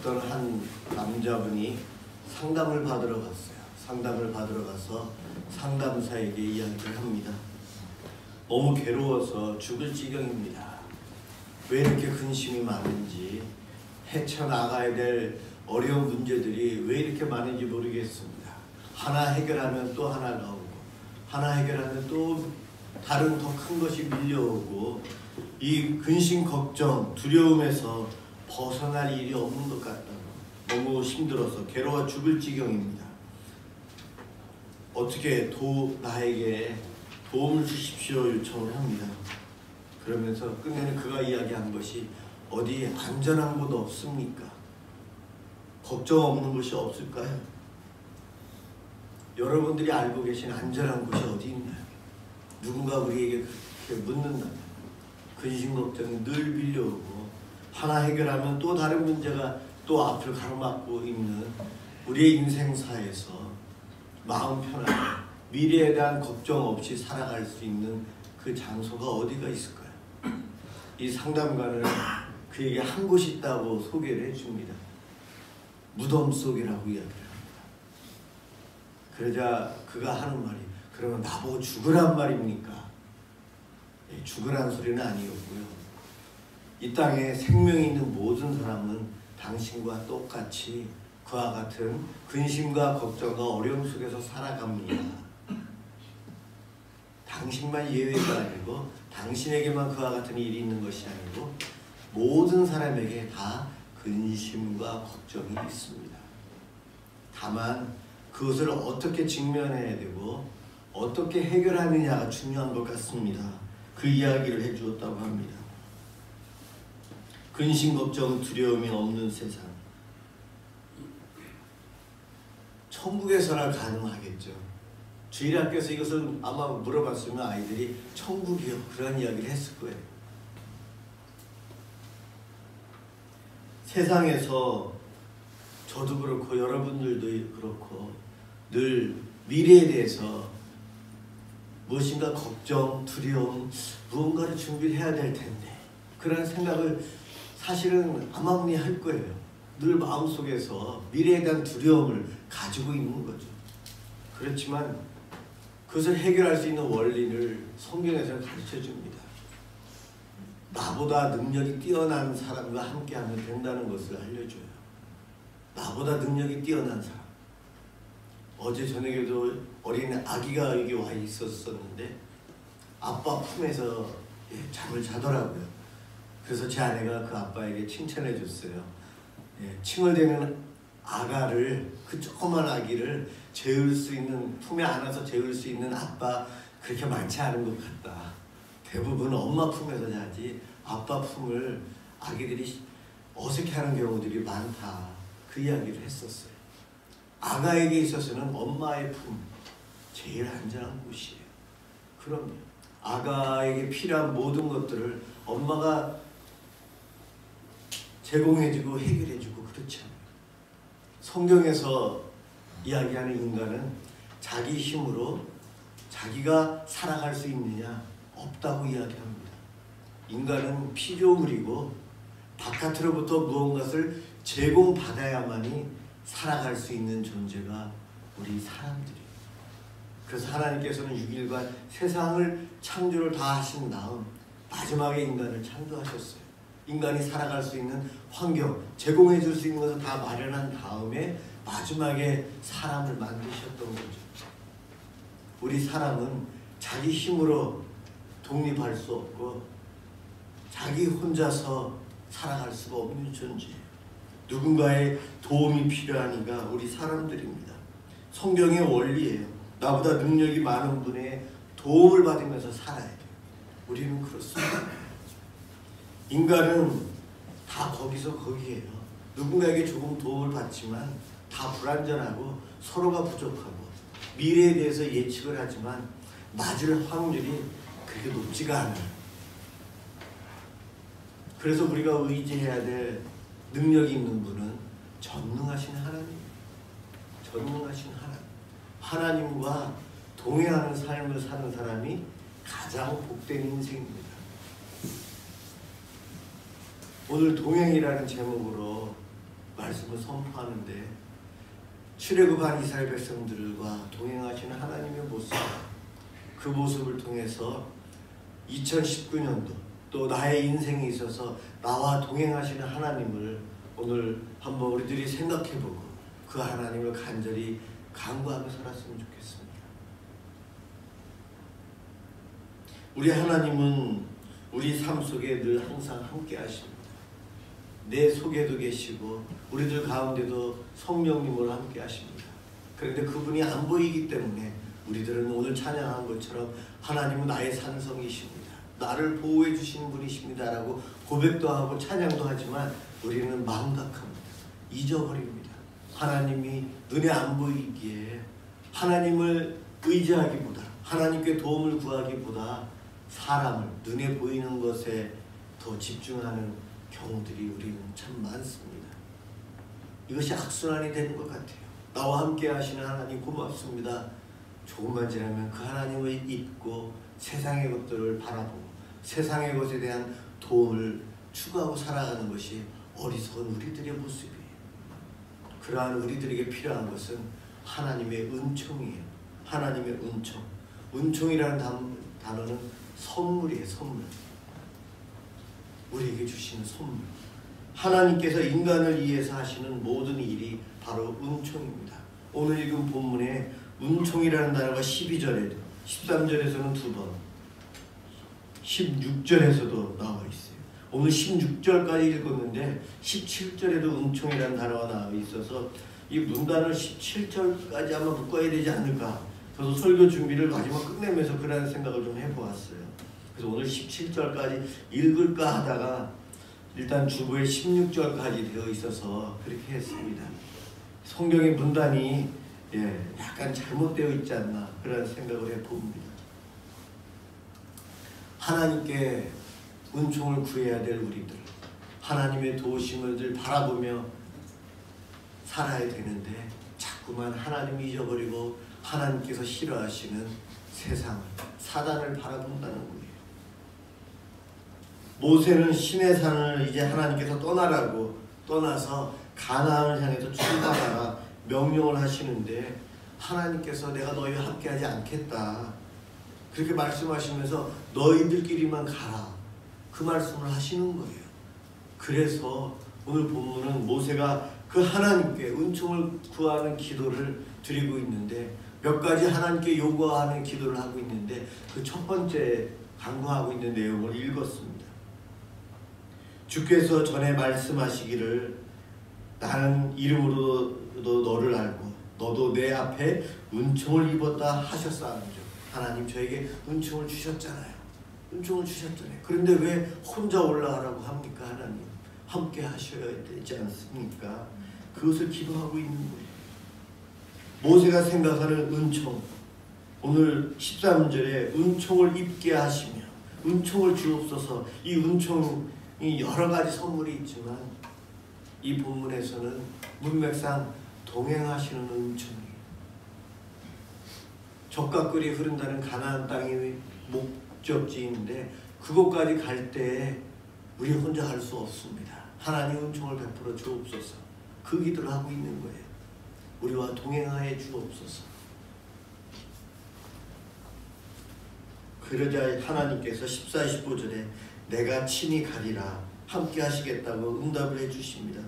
어떤 한 남자분이 상담을 받으러 갔어요. 상담을 받으러 가서 상담사에게 이야기를 합니다. 너무 괴로워서 죽을 지경입니다. 왜 이렇게 근심이 많은지, 헤쳐나가야 될 어려운 문제들이 왜 이렇게 많은지 모르겠습니다. 하나 해결하면 또 하나가 오고, 하나 해결하면 또 다른 더 큰 것이 밀려오고, 이 근심, 걱정, 두려움에서 벗어날 일이 없는 것 같다고, 너무 힘들어서 괴로워 죽을 지경입니다. 어떻게 나에게 도움을 주십시오 요청을 합니다. 그러면서 끝내는 그가 이야기한 것이, 어디 안전한 곳 없습니까? 걱정 없는 곳이 없을까요? 여러분들이 알고 계신 안전한 곳이 어디 있나요? 누군가 우리에게 그렇게 묻는다면 근심 걱정이 늘 밀려오고, 하나 해결하면 또 다른 문제가 또 앞을 가로막고 있는 우리의 인생사에서 마음 편하게 미래에 대한 걱정 없이 살아갈 수 있는 그 장소가 어디가 있을까요? 이 상담가는 그에게 한 곳이 있다고 소개를 해줍니다. 무덤 속이라고 이야기를 합니다. 그러자 그가 하는 말이, 그러면 나보고 죽으란 말입니까? 죽으란 소리는 아니었고요. 이 땅에 생명이 있는 모든 사람은 당신과 똑같이 그와 같은 근심과 걱정과 어려움 속에서 살아갑니다. 당신만 예외가 아니고, 당신에게만 그와 같은 일이 있는 것이 아니고, 모든 사람에게 다 근심과 걱정이 있습니다. 다만 그것을 어떻게 직면해야 되고 어떻게 해결하느냐가 중요한 것 같습니다. 그 이야기를 해주었다고 합니다. 근심, 걱정, 두려움이 없는 세상. 천국에서나 가능하겠죠. 주일학교에서 이것을 아마 물어봤으면 아이들이 천국이요, 그런 이야기를 했을 거예요. 세상에서 저도 그렇고 여러분들도 그렇고 늘 미래에 대해서 무엇인가 걱정, 두려움, 무언가를 준비를 해야 될 텐데, 그런 생각을 사실은 아마분이 할 거예요. 늘 마음속에서 미래에 대한 두려움을 가지고 있는 거죠. 그렇지만 그것을 해결할 수 있는 원리를 성경에서 가르쳐 줍니다. 나보다 능력이 뛰어난 사람과 함께하면 된다는 것을 알려줘요. 나보다 능력이 뛰어난 사람. 어제 저녁에도 어린 아기가 여기 와 있었는데 아빠 품에서 잠을 자더라고요. 그래서 제 아내가 그 아빠에게 칭찬해 줬어요. 칭얼대는 아가를, 그 조그만 아기를 재울 수 있는, 품에 안아서 재울 수 있는 아빠 그렇게 많지 않은 것 같다. 대부분 엄마 품에서 자지 아빠 품을 아기들이 어색해하는 경우들이 많다. 그 이야기를 했었어요. 아가에게 있어서는 엄마의 품, 제일 안전한 곳이에요. 그럼요. 아가에게 필요한 모든 것들을 엄마가 제공해주고 해결해주고 그렇지 않아요. 성경에서 이야기하는 인간은 자기 힘으로 자기가 살아갈 수 있느냐? 없다고 이야기합니다. 인간은 피조물이고 바깥으로부터 무언가를 제공받아야만이 살아갈 수 있는 존재가 우리 사람들이에요. 그래서 하나님께서는 6일간 세상을 창조를 다 하신 다음 마지막에 인간을 창조하셨어요. 인간이 살아갈 수 있는 환경, 제공해 줄 수 있는 것을 다 마련한 다음에 마지막에 사람을 만드셨던 거죠. 우리 사람은 자기 힘으로 독립할 수 없고 자기 혼자서 살아갈 수가 없는 존재예요. 누군가의 도움이 필요하니까 우리 사람들입니다. 성경의 원리예요. 나보다 능력이 많은 분의 도움을 받으면서 살아야 돼요. 우리는 그렇습니다. 인간은 다 거기서 거기에요. 누군가에게 조금 도움을 받지만 다 불완전하고 서로가 부족하고 미래에 대해서 예측을 하지만 맞을 확률이 그렇게 높지가 않아요. 그래서 우리가 의지해야 될 능력이 있는 분은 전능하신 하나님, 전능하신 하나님, 하나님과 동행하는 삶을 사는 사람이 가장 복된 인생입니다. 오늘 동행이라는 제목으로 말씀을 선포하는데 출애굽한 이스라엘 백성들과 동행하시는 하나님의 모습, 그 모습을 통해서 2019년도 또 나의 인생에 있어서 나와 동행하시는 하나님을 오늘 한번 우리들이 생각해보고 그 하나님을 간절히 간구하며 살았으면 좋겠습니다. 우리 하나님은 우리 삶 속에 늘 항상 함께 하십니다. 내 속에도 계시고 우리들 가운데도 성령님을 함께 하십니다. 그런데 그분이 안 보이기 때문에 우리들은 오늘 찬양한 것처럼 하나님은 나의 산성이십니다. 나를 보호해 주시는 분이십니다 라고 고백도 하고 찬양도 하지만 우리는 망각합니다. 잊어버립니다. 하나님이 눈에 안 보이기에 하나님을 의지하기보다 하나님께 도움을 구하기보다 사람을 눈에 보이는 것에 더 집중하는 경우들이 우리는 참 많습니다. 이것이 악순환이 되는 것 같아요. 나와 함께 하시는 하나님 고맙습니다. 조금만 지나면 그 하나님을 잊고 세상의 것들을 바라보고 세상의 것에 대한 도움을 추구하고 살아가는 것이 어리석은 우리들의 모습이에요. 그러한 우리들에게 필요한 것은 하나님의 은총이에요. 하나님의 은총. 은총이라는 단어는 선물이에요. 선물. 우리에게 주시는 선물. 하나님께서 인간을 위해서 하시는 모든 일이 바로 은총입니다. 오늘 읽은 본문에 은총이라는 단어가 12절에도 13절에서는 2번 16절에서도 나와 있어요. 오늘 16절까지 읽었는데 17절에도 은총이라는 단어가 나와 있어서 이 문단을 17절까지 아마 묶어야 되지 않을까. 저도 설교 준비를 마지막 끝내면서 그런 생각을 좀 해보았어요. 그래서 오늘 17절까지 읽을까 하다가 일단 주보에 16절까지 되어 있어서 그렇게 했습니다. 성경의 문단이 약간 잘못되어 있지 않나 그런 생각을 해봅니다. 하나님께 은총을 구해야 될 우리들, 하나님의 도우심을 늘 바라보며 살아야 되는데 자꾸만 하나님 잊어버리고 하나님께서 싫어하시는 세상, 사단을 바라본다는 거예요. 모세는 시내산을 이제 하나님께서 떠나라고 떠나서 가나안을 향해서 출발하라 명령을 하시는데 하나님께서 내가 너희와 함께하지 않겠다 그렇게 말씀하시면서 너희들끼리만 가라 그 말씀을 하시는 거예요. 그래서 오늘 본문은 모세가 그 하나님께 은총을 구하는 기도를 드리고 있는데 몇 가지 하나님께 요구하는 기도를 하고 있는데 그 첫 번째 간구하고 있는 내용을 읽었습니다. 주께서 전에 말씀하시기를 나는 이름으로도 너를 알고 너도 내 앞에 은총을 입었다 하셨사온즉 하나님 저에게 은총을 주셨잖아요. 은총을 주셨잖아요. 그런데 왜 혼자 올라가라고 합니까? 하나님 함께 하셔야 되지 않습니까? 그것을 기도하고 있는 거예요. 모세가 생각하는 은총, 오늘 13절에 은총을 입게 하시며 은총을 주옵소서. 이 은총이 여러 가지 선물이 있지만 이 본문에서는 문맥상 동행하시는 은총이에요. 젖과 꿀이 흐른다는 가나안 땅이 목적지인데 그곳까지 갈 때 우리 혼자 갈 수 없습니다. 하나님 은총을 베풀어 주옵소서. 그 기도를 하고 있는 거예요. 우리와 동행하여 주옵소서. 그러자 하나님께서 14, 15절에 내가 친히 가리라 함께 하시겠다고 응답을 해주십니다.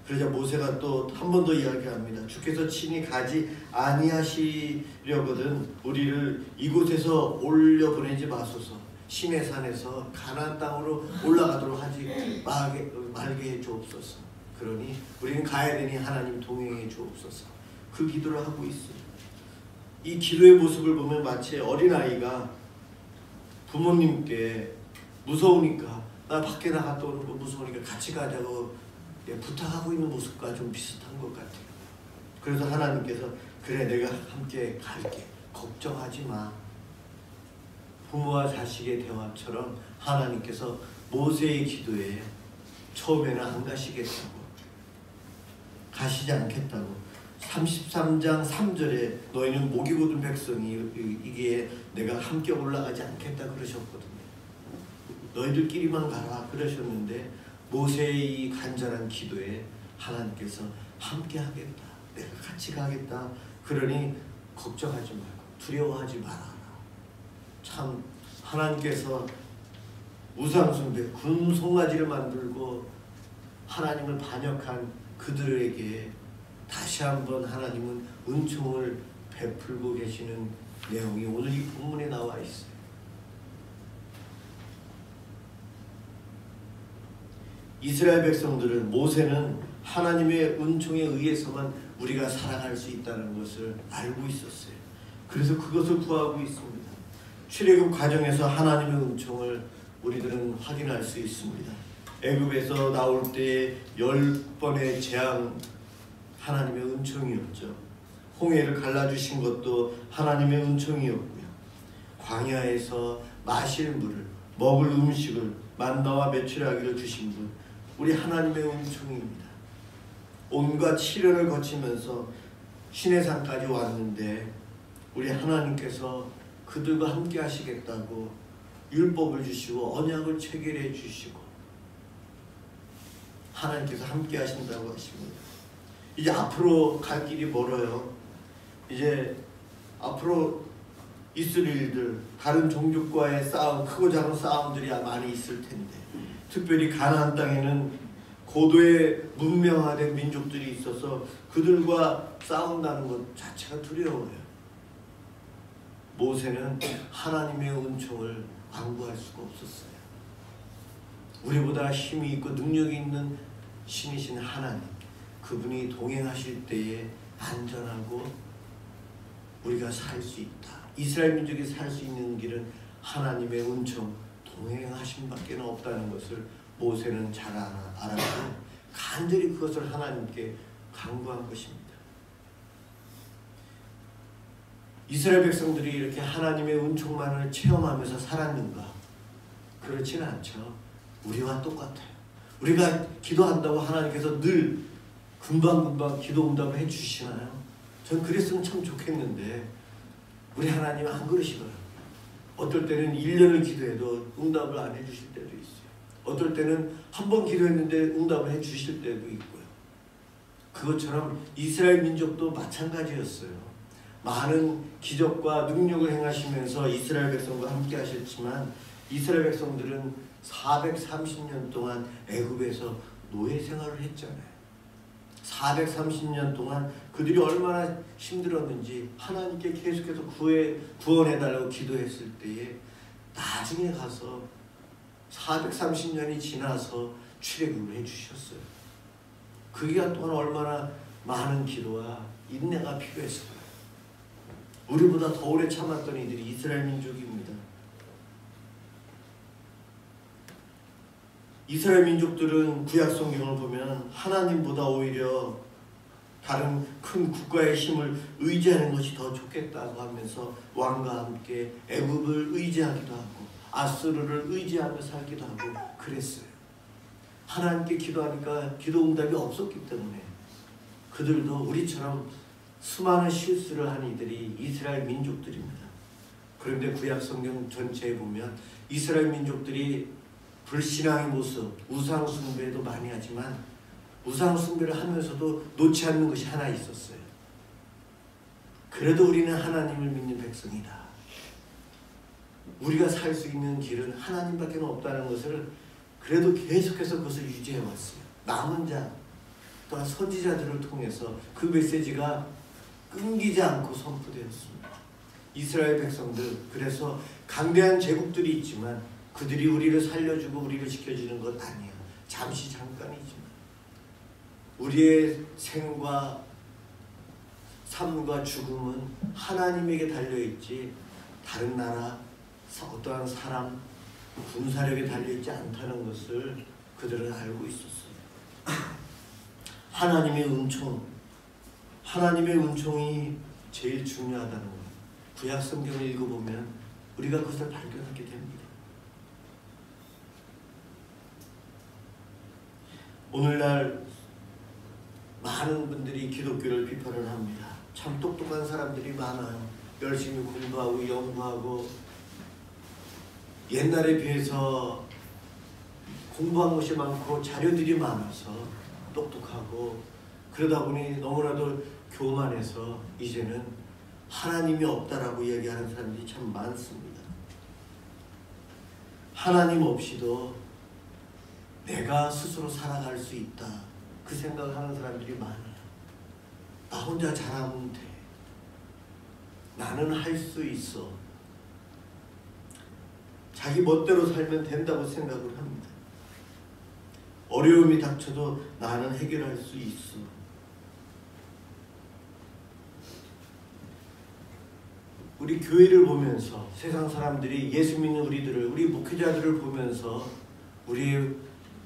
그러자 모세가 또 한 번 더 이야기합니다. 주께서 친히 가지 아니하시려거든 우리를 이곳에서 올려보내지 마소서. 시내산에서 가나안 땅으로 올라가도록 하지 말게 해 주옵소서. 그러니 우리는 가야 되니 하나님 동행해 주옵소서. 그 기도를 하고 있어요. 이 기도의 모습을 보면 마치 어린아이가 부모님께 무서우니까 나 밖에 나갔다 오는 거 무서우니까 같이 가자고 부탁하고 있는 모습과 좀 비슷한 것 같아요. 그래서 하나님께서 그래 내가 함께 갈게 걱정하지 마. 부모와 자식의 대화처럼 하나님께서 모세의 기도에 처음에는 안 가시겠다고 가시지 않겠다고 33장 3절에 너희는 목이 곧은 백성이기에 내가 함께 올라가지 않겠다 그러셨거든요. 너희들끼리만 가라 그러셨는데 모세의 이 간절한 기도에 하나님께서 함께 하겠다, 내가 같이 가겠다, 그러니 걱정하지 말고 두려워하지 말아라. 참 하나님께서 우상숭배, 금송아지를 만들고 하나님을 반역한 그들에게 다시 한번 하나님은 은총을 베풀고 계시는 내용이 오늘 이 본문에 나와 있어요. 이스라엘 백성들은, 모세는 하나님의 은총에 의해서만 우리가 살아갈 수 있다는 것을 알고 있었어요. 그래서 그것을 구하고 있습니다. 출애굽 과정에서 하나님의 은총을 우리들은 확인할 수 있습니다. 애굽에서 나올 때 10번의 재앙, 하나님의 은총이었죠. 홍해를 갈라주신 것도 하나님의 은총이었고요. 광야에서 마실 물을, 먹을 음식을 만나와 메추라기를 주신 분, 우리 하나님의 은총입니다. 온갖 시련을 거치면서 시내산까지 왔는데 우리 하나님께서 그들과 함께 하시겠다고 율법을 주시고 언약을 체결해 주시고 하나님께서 함께 하신다고 하십니다. 이제 앞으로 갈 길이 멀어요. 이제 앞으로 있을 일들, 다른 종족과의 싸움, 크고 작은 싸움들이 많이 있을 텐데, 특별히 가나안 땅에는 고도의 문명화된 민족들이 있어서 그들과 싸운다는 것 자체가 두려워요. 모세는 하나님의 은총을 안 구할 수가 없었어요. 우리보다 힘이 있고 능력이 있는 신이신 하나님, 그분이 동행하실 때에 안전하고 우리가 살 수 있다. 이스라엘 민족이 살 수 있는 길은 하나님의 은총, 동행하심밖에 없다는 것을 모세는 잘 알았고 간절히 그것을 하나님께 간구한 것입니다. 이스라엘 백성들이 이렇게 하나님의 은총만을 체험하면서 살았는가? 그렇지는 않죠. 우리와 똑같아요. 우리가 기도한다고 하나님께서 늘 금방금방 기도 응답을 해주시나요? 전 그랬으면 참 좋겠는데 우리 하나님 안 그러시더라고요. 어떨 때는 1년을 기도해도 응답을 안 해주실 때도 있어요. 어떨 때는 한 번 기도했는데 응답을 해주실 때도 있고요. 그것처럼 이스라엘 민족도 마찬가지였어요. 많은 기적과 능력을 행하시면서 이스라엘 백성과 함께 하셨지만 이스라엘 백성들은 430년 동안 애굽에서 노예 생활을 했잖아요. 430년 동안 그들이 얼마나 힘들었는지 하나님께 계속해서 구원해달라고 기도했을 때에 나중에 가서 430년이 지나서 출애굽을 해주셨어요. 그 기간 동안 얼마나 많은 기도와 인내가 필요했을까요? 우리보다 더 오래 참았던 이들이 이스라엘 민족입니다. 이스라엘 민족들은 구약 성경을 보면 하나님보다 오히려 다른 큰 국가의 힘을 의지하는 것이 더 좋겠다고 하면서 왕과 함께 애굽을 의지하기도 하고 아수르를 의지하며 살기도 하고 그랬어요. 하나님께 기도하니까 기도 응답이 없었기 때문에 그들도 우리처럼 수많은 실수를 한 이들이 이스라엘 민족들입니다. 그런데 구약 성경 전체에 보면 이스라엘 민족들이 불신앙의 모습, 우상 숭배도 많이 하지만 우상 숭배를 하면서도 놓지 않는 것이 하나 있었어요. 그래도 우리는 하나님을 믿는 백성이다. 우리가 살 수 있는 길은 하나님밖에 없다는 것을 그래도 계속해서 그것을 유지해 왔어요. 남은 자 또한 선지자들을 통해서 그 메시지가 끊기지 않고 선포되었습니다. 이스라엘 백성들, 그래서 강대한 제국들이 있지만 그들이 우리를 살려주고 우리를 지켜주는 것 아니야. 잠시 잠깐이지만 우리의 생과 삶과 죽음은 하나님에게 달려있지 다른 나라, 어떠한 사람, 군사력에 달려있지 않다는 것을 그들은 알고 있었어요. 하나님의 은총, 하나님의 은총이 제일 중요하다는 것. 구약 성경을 읽어보면 우리가 그것을 발견하게 됩니다. 오늘날 많은 분들이 기독교를 비판을 합니다. 참 똑똑한 사람들이 많아요. 열심히 공부하고 연구하고 옛날에 비해서 공부한 것이 많고 자료들이 많아서 똑똑하고 그러다 보니 너무나도 교만해서 이제는 하나님이 없다라고 얘기하는 사람들이 참 많습니다. 하나님 없이도 내가 스스로 살아갈 수 있다, 그 생각을 하는 사람들이 많아요. 나 혼자 잘하면 돼. 나는 할 수 있어. 자기 멋대로 살면 된다고 생각을 합니다. 어려움이 닥쳐도 나는 해결할 수 있어. 우리 교회를 보면서 세상 사람들이 예수 믿는 우리들을, 우리 목회자들을 보면서 우리의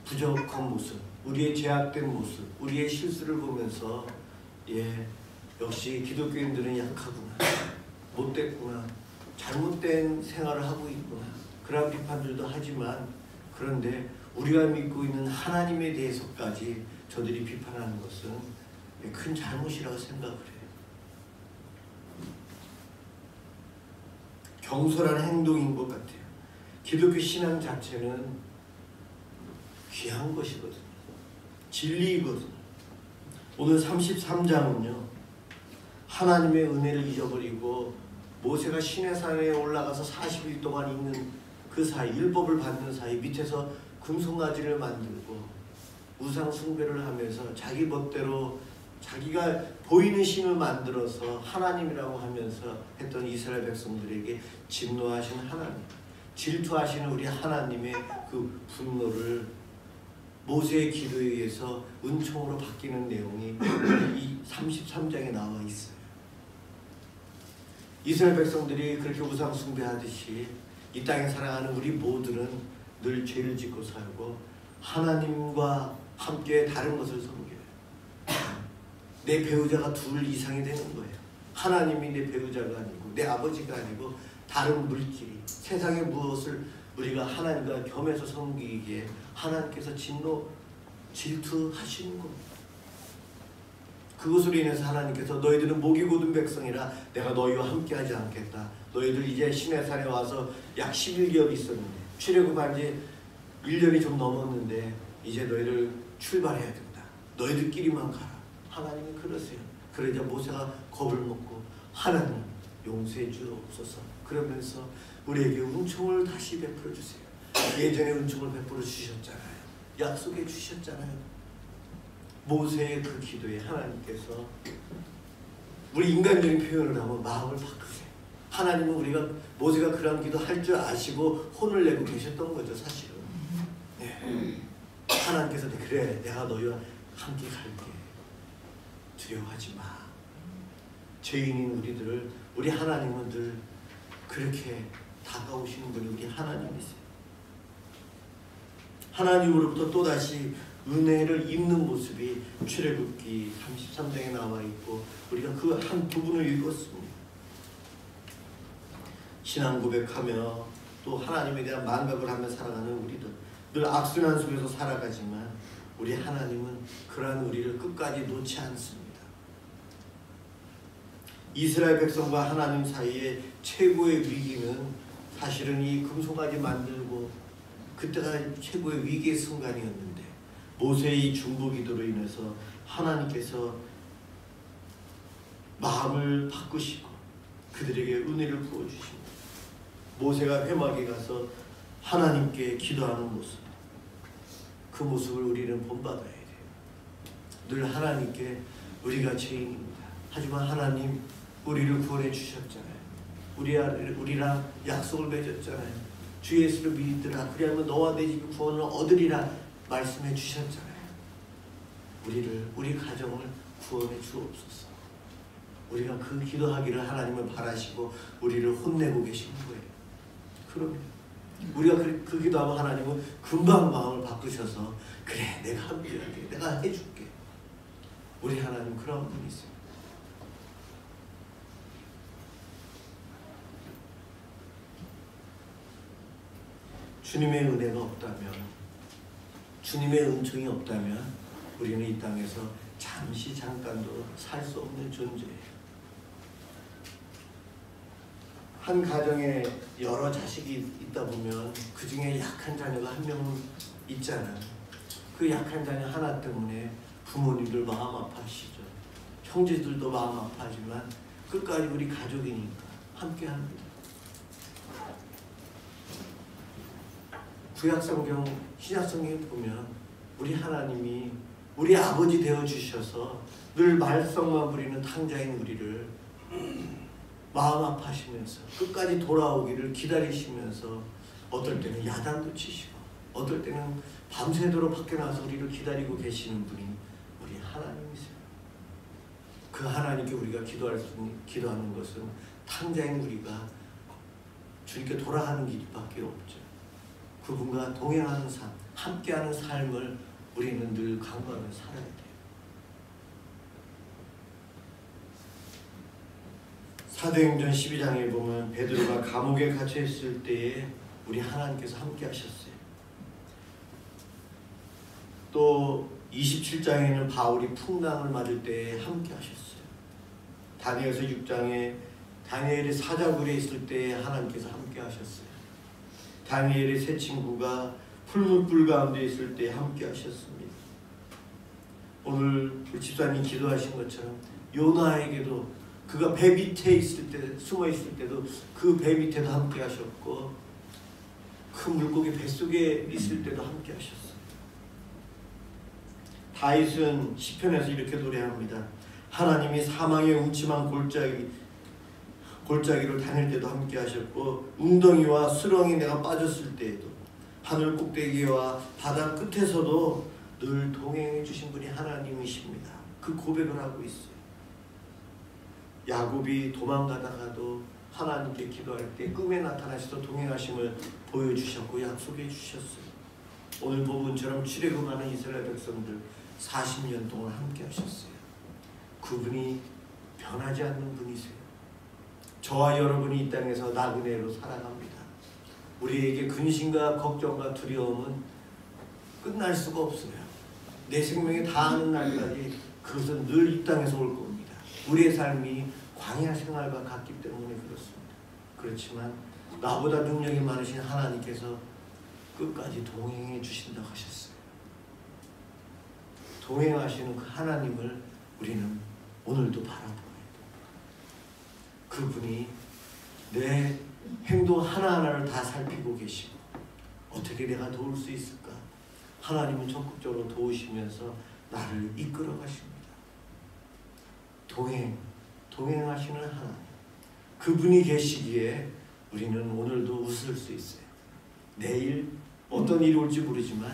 부족한 모습, 우리의 제약된 모습, 우리의 실수를 보면서 역시 기독교인들은 약하구나, 못됐구나, 잘못된 생활을 하고 있구나, 그런 비판들도 하지만, 그런데 우리가 믿고 있는 하나님에 대해서까지 저들이 비판하는 것은 큰 잘못이라고 생각을 해요. 경솔한 행동인 것 같아요. 기독교 신앙 자체는 귀한 것이거든요. 진리이거든요. 오늘 33장은요, 하나님의 은혜를 잊어버리고 모세가 시내산에 올라가서 40일 동안 있는 그 사이, 율법을 받는 사이 밑에서 금송아지를 만들고 우상 숭배를 하면서 자기 멋대로 자기가 보이는 신을 만들어서 하나님이라고 하면서 했던 이스라엘 백성들에게 진노하신 하나님, 질투하시는 우리 하나님의 그 분노를 모세의 기도에 의해서 은총으로 바뀌는 내용이 이 33장에 나와 있어요. 이스라엘 백성들이 그렇게 우상 숭배하듯이 이 땅에 살아가는 우리 모두는 늘 죄를 짓고 살고 하나님과 함께 다른 것을 섬겨요. 내 배우자가 둘 이상이 되는 거예요. 하나님이 내 배우자가 아니고 내 아버지가 아니고 다른 물질이, 세상의 무엇을 우리가 하나님과 겸해서 섬기기에 하나님께서 질투하시는 겁니다. 그것으로 인해서 하나님께서 너희들은 목이 곧은 백성이라 내가 너희와 함께하지 않겠다. 너희들 이제 시내산에 와서 약 11개월 있었는데 출애굽한 지 1년이 좀 넘었는데 이제 너희들 출발해야 된다. 너희들끼리만 가라. 하나님이 그러세요. 그러자 모세가 겁을 먹고 하나님 용서해 주옵소서 그러면서 우리에게 은총을 다시 베풀어 주세요. 예전에 은총을 베풀어 주셨잖아요. 약속해 주셨잖아요. 모세의 그 기도에 하나님께서 우리 인간적인 표현을 하면 마음을 바꾸세요. 하나님은 모세가 그런 기도 할 줄 아시고 혼을 내고 계셨던 거죠, 사실은. 네. 하나님께서 그래, 내가 너희와 함께 갈게. 두려워하지 마. 죄인인 우리들을, 우리 하나님은 늘 그렇게 다가오시는 분이 우리 하나님이세요. 하나님으로부터 또다시 은혜를 입는 모습이 출애굽기 33장에 나와 있고 우리가 그 한 부분을 읽었습니다. 신앙 고백하며 또 하나님에 대한 만각을 하며 살아가는 우리들, 늘 악순환 속에서 살아가지만 우리 하나님은 그러한 우리를 끝까지 놓지 않습니다. 이스라엘 백성과 하나님 사이에 최고의 위기는 사실은 이 금송아지 만들고 그때가 최고의 위기의 순간이었는데 모세의 중보기도로 인해서 하나님께서 마음을 바꾸시고 그들에게 은혜를 부어주십니다. 모세가 회막에 가서 하나님께 기도하는 모습, 그 모습을 우리는 본받아야 돼요. 늘 하나님께 우리가 죄인입니다. 하지만 하나님 우리를 구원해 주셨잖아요. 우리랑 약속을 맺었잖아요. 주 예수를 믿으라. 그리하면 너와 내 집이 구원을 얻으리라 말씀해 주셨잖아요. 우리 가정을 구원해 주옵소서. 우리가 그 기도하기를 하나님을 바라시고 우리를 혼내고 계시는 거예요. 그러면 우리가 그 기도하면 하나님은 금방 마음을 바꾸셔서 그래, 내가 함께할게, 내가 해줄게. 우리 하나님 그런 분이세요. 주님의 은혜가 없다면, 주님의 은총이 없다면 우리는 이 땅에서 잠깐도 살 수 없는 존재예요. 한 가정에 여러 자식이 있다 보면 그 중에 약한 자녀가 한 명은 있잖아. 그 약한 자녀 하나 때문에 부모님들 마음 아파하시죠. 형제들도 마음 아파하지만 끝까지 우리 가족이니까 함께 합니다. 구약성경, 신약성경에 보면 우리 하나님이 우리 아버지 되어주셔서 늘 말썽만 부리는 탕자인 우리를 마음 아파하시면서 끝까지 돌아오기를 기다리시면서 어떨 때는 야단도 치시고 어떨 때는 밤새도록 밖에 나와서 우리를 기다리고 계시는 분이 우리 하나님이세요. 그 하나님께 우리가 기도하는 것은 탕자인 우리가 주님께 돌아가는 길밖에 없죠. 그분과 동행하는 삶, 함께하는 삶을 우리는 늘 강구하며 살아야 돼요. 사도행전 12장에 보면 베드로가 감옥에 갇혀 있을 때에 우리 하나님께서 함께 하셨어요. 또 27장에는 바울이 풍랑을 맞을 때에 함께 하셨어요. 다니엘서 6장에 다니엘이 사자굴에 있을 때에 하나님께서 함께 하셨어요. 다니엘의 세 친구가 풀무불 가운데 있을 때 함께 하셨습니다. 오늘 집사님이 기도하신 것처럼 요나에게도 그가 배 밑에 있을 때, 숨어 있을 때도 그 배 밑에도 함께 하셨고 큰 물고기 뱃속에 있을 때도 함께 하셨어요. 다윗은 시편에서 이렇게 노래합니다. 하나님이 사망의 음침한 골짜기를 다닐 때도 함께 하셨고 웅덩이와 수렁이 내가 빠졌을 때에도 하늘 꼭대기와 바다 끝에서도 늘 동행해 주신 분이 하나님이십니다. 그 고백을 하고 있어요. 야곱이 도망가다가도 하나님께 기도할 때 꿈에 나타나셔서 동행하심을 보여주셨고 약속해 주셨어요. 오늘 본문처럼 출애굽하는 이스라엘 백성들 40년 동안 함께 하셨어요. 그분이 변하지 않는 분이세요. 저와 여러분이 이 땅에서 나그네로 살아갑니다. 우리에게 근심과 걱정과 두려움은 끝날 수가 없어요. 내 생명에 다하는 날까지 그것은 늘 이 땅에서 올 겁니다. 우리의 삶이 광야 생활과 같기 때문에 그렇습니다. 그렇지만 나보다 능력이 많으신 하나님께서 끝까지 동행해 주신다고 하셨어요. 동행하시는 그 하나님을 우리는 오늘도 바라보아야 돼요. 그분이 내 행동 하나하나를 다 살피고 계시고 어떻게 내가 도울 수 있을까? 하나님은 적극적으로 도우시면서 나를 이끌어 가십니다. 동행하시는 하나님, 그분이 계시기에 우리는 오늘도 웃을 수 있어요. 내일 어떤 일이 올지 모르지만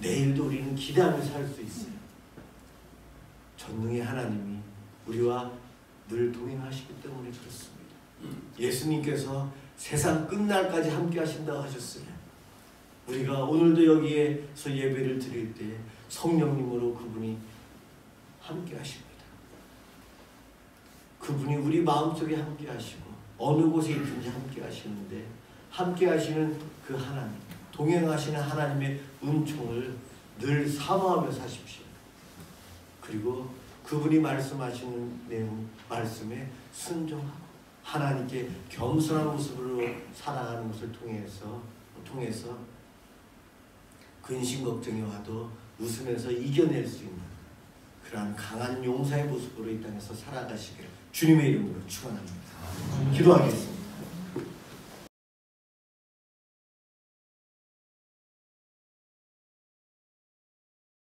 내일도 우리는 기대하며 살 수 있어요. 전능의 하나님이 우리와 늘 동행하시기 때문에 그렇습니다. 예수님께서 세상 끝날까지 함께 하신다고 하셨어요. 우리가 오늘도 여기에서 예배를 드릴 때 성령님으로 그분이 함께 하십니다. 그분이 우리 마음속에 함께 하시고 어느 곳에 있든지 함께 하시는데 함께 하시는 그 하나님, 동행하시는 하나님의 은총을 늘 사모하며 사십시오. 그리고 그분이 말씀하시는 내용, 말씀에 순종하고 하나님께 겸손한 모습으로 살아가는 것을 통해서 근심 걱정이 와도 웃으면서 이겨낼 수 있는 그러한 강한 용사의 모습으로 이 땅에서 살아가시기를 주님의 이름으로 축원합니다. 기도하겠습니다.